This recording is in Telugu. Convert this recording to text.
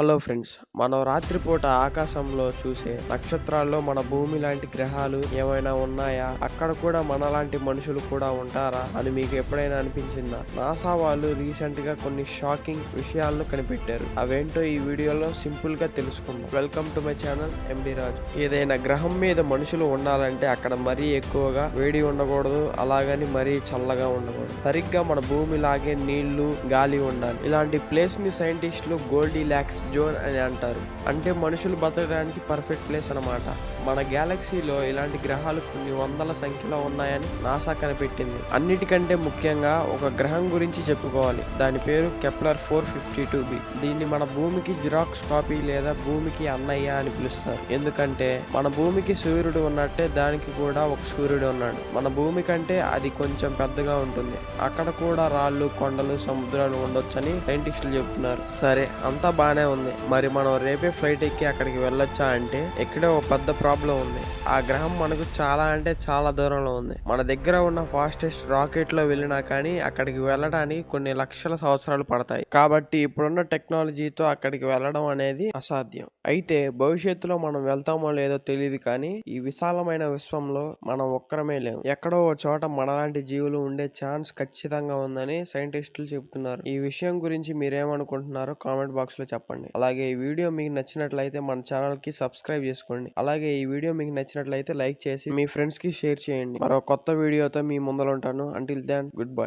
హలో ఫ్రెండ్స్, మనం రాత్రిపూట ఆకాశంలో చూసే నక్షత్రాల్లో మన భూమి లాంటి గ్రహాలు ఏమైనా ఉన్నాయా, అక్కడ కూడా మనలాంటి మనుషులు కూడా ఉంటారా అని మీకు ఎప్పుడైనా అనిపించిందా? నాసా వాళ్ళు రీసెంట్ గా కొన్ని షాకింగ్ విషయాలను కనిపెట్టారు. అవేంటో ఈ వీడియోలో సింపుల్ గా తెలుసుకుందాం. Welcome to my channel MD Raju. ఏదైనా గ్రహం మీద మనుషులు ఉండాలంటే అక్కడ మరీ ఎక్కువగా వేడి ఉండకూడదు, అలాగని మరీ చల్లగా ఉండకూడదు. సరిగ్గా మన భూమి లాగే నీళ్లు, గాలి ఉండాలి. ఇలాంటి ప్లేస్ ని సైంటిస్టులు గోల్డీ ల్యాక్స్ జోన్ అని అంటారు. అంటే మనుషులు బతకడానికి పర్ఫెక్ట్ ప్లేస్ అన్నమాట. మన గ్యాలక్సీలో ఇలాంటి గ్రహాలు కొన్ని వందల సంఖ్యలో ఉన్నాయని నాసా కనిపెట్టింది. అన్నిటికంటే ముఖ్యంగా ఒక గ్రహం గురించి చెప్పుకోవాలి. దాని పేరు కెప్లర్ 452b. దీన్ని మన భూమికి జిరాక్స్ కాపీ లేదా భూమికి అన్నయ్య అని పిలుస్తారు. ఎందుకంటే మన భూమికి సూర్యుడు ఉన్నట్టే దానికి కూడా ఒక సూర్యుడు ఉన్నాడు. మన భూమి కంటే అది కొంచెం పెద్దగా ఉంటుంది. అక్కడ కూడా రాళ్ళు, కొండలు, సముద్రాలు ఉండొచ్చని సైంటిస్టులు చెబుతున్నారు. సరే, అంతా బానే ఉంది. మరి మనం రేపే ఫ్లైట్ ఎక్కి అక్కడికి వెళ్ళొచ్చా అంటే ఇక్కడే ఒక పెద్ద ప్రాబ్లం ఉంది. ఆ గ్రహం మనకు చాలా అంటే చాలా దూరంలో ఉంది. మన దగ్గర ఉన్న ఫాస్టెస్ట్ రాకెట్ లో వెళ్ళినా కానీ అక్కడికి వెళ్ళడానికి కొన్ని లక్షల సంవత్సరాలు పడతాయి. కాబట్టి ఇప్పుడున్న టెక్నాలజీతో అక్కడికి వెళ్ళడం అనేది అసాధ్యం. అయితే భవిష్యత్తులో మనం వెళ్తామో లేదో తెలియదు, కానీ ఈ విశాలమైన విశ్వంలో మనం ఒక్కరమే లేము. ఎక్కడో ఒక చోట మనలాంటి జీవులు ఉండే ఛాన్స్ ఖచ్చితంగా ఉందని సైంటిస్టులు చెబుతున్నారు. ఈ విషయం గురించి మీరేమనుకుంటున్నారో కామెంట్ బాక్స్ లో చెప్పండి. అలాగే ఈ వీడియో మీకు నచ్చినట్లయితే మన ఛానల్ కి సబ్స్క్రైబ్ చేసుకోండి. అలాగే ఈ వీడియో మీకు నచ్చినట్లయితే లైక్ చేసి మీ ఫ్రెండ్స్ కి షేర్ చేయండి. మరో కొత్త వీడియోతో మీ ముందర ఉంటాను. Until then, good bye.